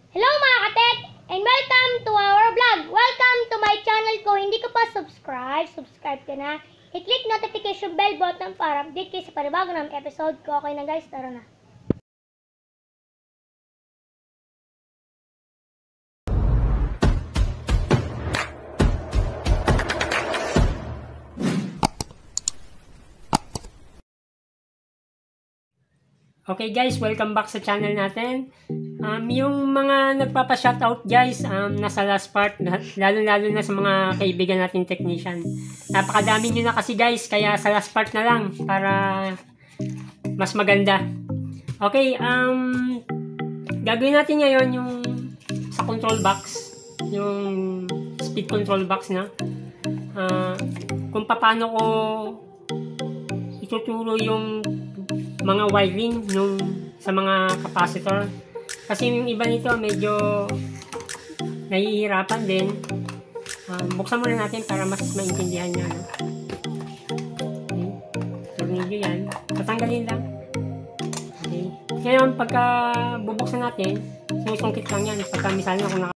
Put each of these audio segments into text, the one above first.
Hello mga katek! And welcome to our vlog! Welcome to my channel ko. Hindi ka pa subscribe ka na. I-click notification bell button para update kayo sa panibago ng episode ko. Okay na guys, tara na. Okay guys, welcome back sa channel natin. Yung mga nagpapa-shoutout guys, nasa last part, lalo na sa mga kaibigan natin technician. Napakadami nyo na kasi guys, kaya sa last part na lang para mas maganda. Okay, gagawin natin ngayon yung sa control box, yung speed control box na. Kung paano ko ituturo yung mga wiring nung sa mga capacitor, kasi yung iba nito medyo nahihirapan din. Buksan muna natin para mas maintindihan nyo. Okay. Tornilyo yan, tatanggalin lang. Okay. Ngayon pagka bubuksan natin, sinusungkit lang yan pagka misal na kung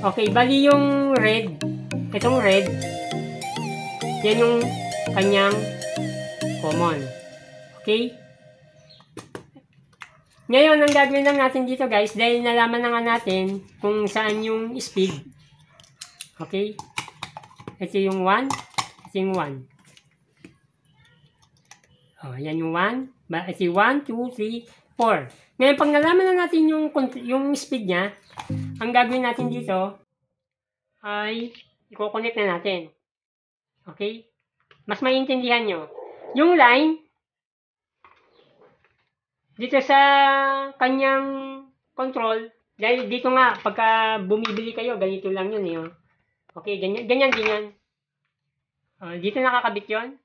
okay, bali yung red, itong red, yan yung kanyang common. Okay? Ngayon, ang gagawin lang natin dito guys, dahil nalaman na nga natin kung saan yung speed. Okay? Ito yung 1, ito yung 1. Oh, yan yung 1. Ito yung 1, 2, 3, 4. Ngayon, pag nalaman na natin yung speed niya, ang gagawin natin dito ay i-connect na natin. Okay? Mas maintindihan nyo. Yung line, dito sa kanyang control, dahil dito nga, pagka bumibili kayo, ganito lang yun. Eh. Okay, ganyan din yan. Dito nakakabit yun.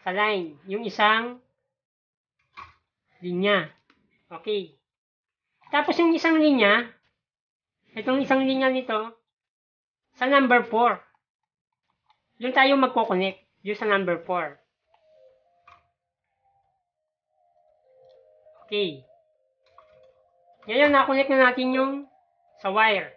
Sa line, yung isang linya. Okay. Tapos yung isang linya, itong isang linya nito, sa number 4. Doon tayo magko-connect. Yung sa number 4. Okay. Ngayon, na-connect na natin yung sa wire.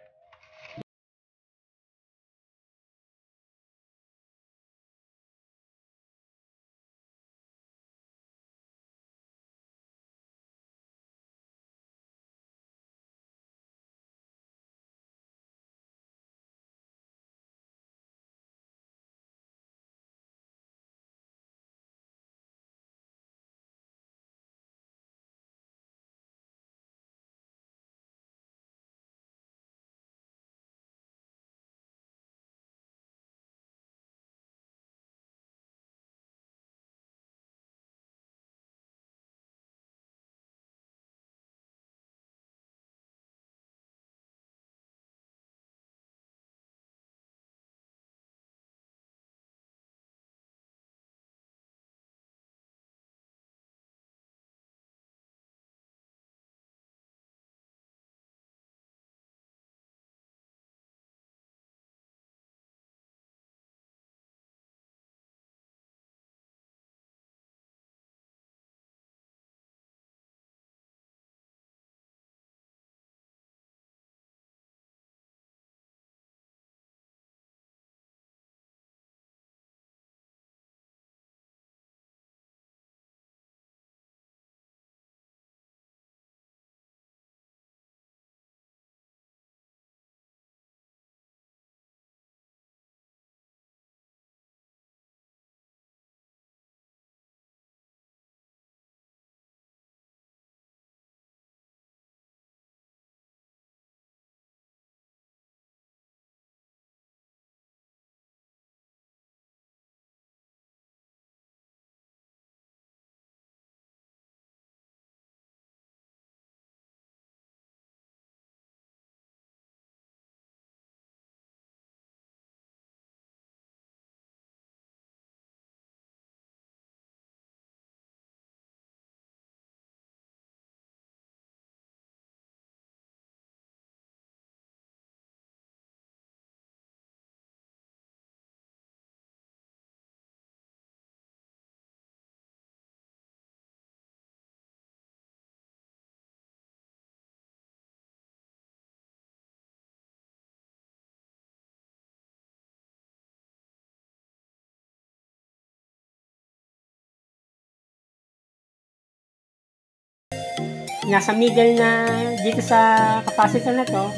Nasa middle na dito sa capacitor na to,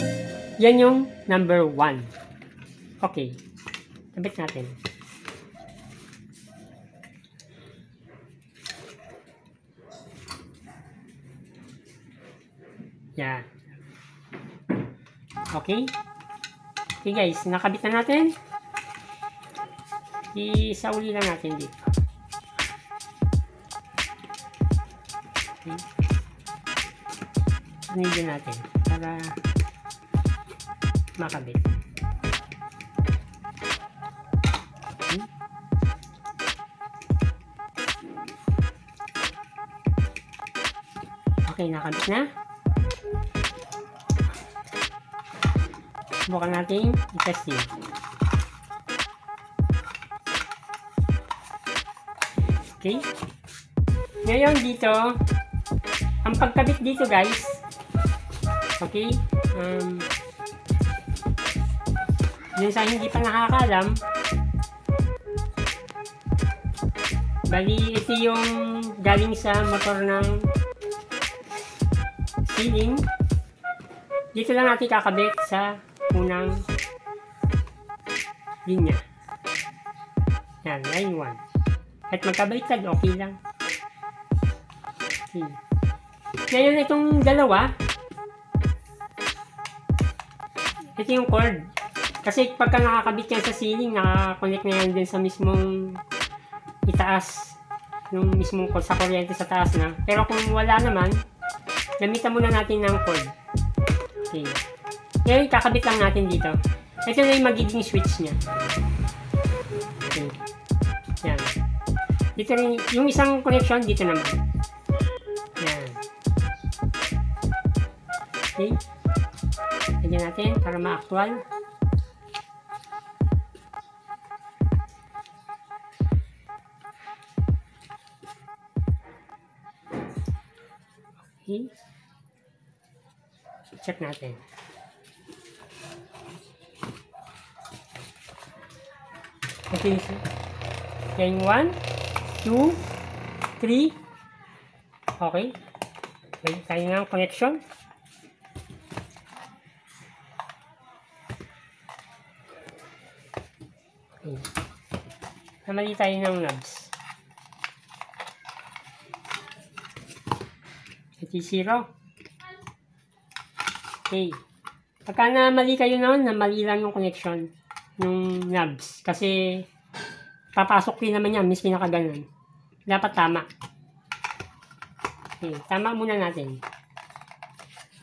yan yung number 1. Okay. Kabit natin. Yan. Okay. Okay guys, nakabit na natin. Isauli lang natin dito. Okay. Nilagyan natin para makabit. Okay. Okay, nakabit na. Subukan natin i-testing. Okay. Ngayon dito, ang pagkabit dito guys, okay, yun sa hindi pa nakakalam, bali ito yung galing sa motor ng ceiling. Dito lang natin kakabit sa unang linya. Yan, line 1. At magkabaliktad, okay lang. Okay. Ngayon itong dalawa, ito yung cord. Kasi pagka nakakabit yan sa ceiling, nakakonect na yan din sa mismong itaas. Yung mismong cord sa kuryente sa taas na. Pero kung wala naman, gamitan muna natin ng cord. Okay. Ngayon, kakabit lang natin dito. Ito na yung magiging switch niya. Okay. Yan. Dito rin, yung isang connection, dito naman. Yan. Okay. Lagyan natin para ma-actual. Okay. Check natin. Okay. Okay, 1, 2, 3. Okay. May tayo ng connection. Okay. Namali tayo ng knobs. Ito 0. Okay. Pagka namali kayo naman, namali lang yung connection ng knobs. Kasi papasok din naman yan, miski nakaganon. Dapat tama. Okay, tama muna natin.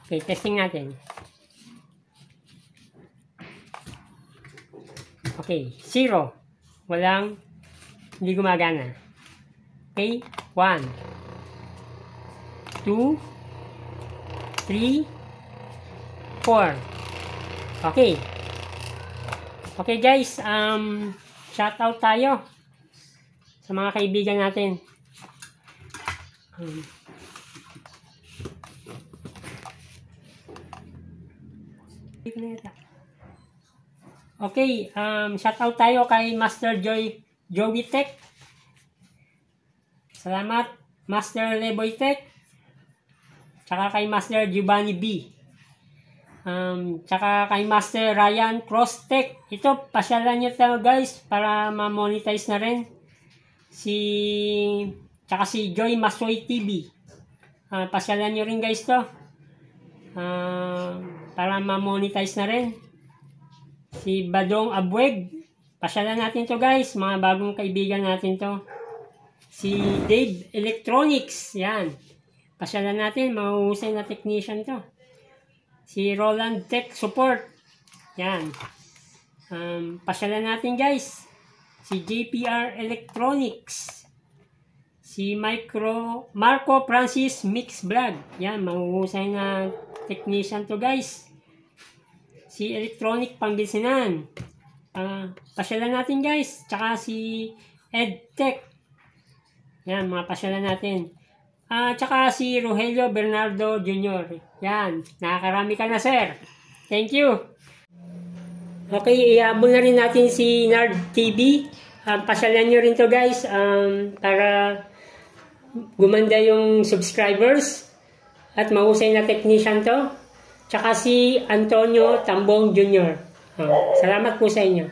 Okay, testing natin. Okay, 0. Walang, hindi gumagana. Okay, 1, 2, 3, 4. Okay. Okay guys, shoutout tayo sa mga kaibigan natin. Okay, shoutout tayo kay Master Joey Tech. Salamat, Master Leboy Tech. Tsaka kay Master Giovanni B. Tsaka kay Master Ryan Cross Tech. Ito, pasyalan nyo tayo guys para ma-monetize na rin. Tsaka si Joy Masoy TV. Pasyalan nyo rin guys to. Para ma-monetize na rin. Si Badong Abweg. Pasyalan natin to guys. Mga bagong kaibigan natin to. Si Dave Electronics. Yan. Pasyalan natin. Mahuhusay na technician to. Si Roland Tech Support. Yan. Pasyalan natin guys. Si JPR Electronics. Si Marco Francis Mix Vlog. Yan. Mahuhusay na technician to guys. Si Electronic Pangasinan. Pasyalan natin guys. Tsaka si EdTech. Yan. Mga pasyalan natin. Tsaka si Rogelio Bernardo Jr. Yan. Nakakarami ka na, sir. Thank you. Okay, iabol na rin natin si Nard TV. Pasyalan nyo rin to guys. Para gumanda yung subscribers. At mahusay na technician to. Tsaka si Antonio Tambong Jr. Salamat po sa inyo.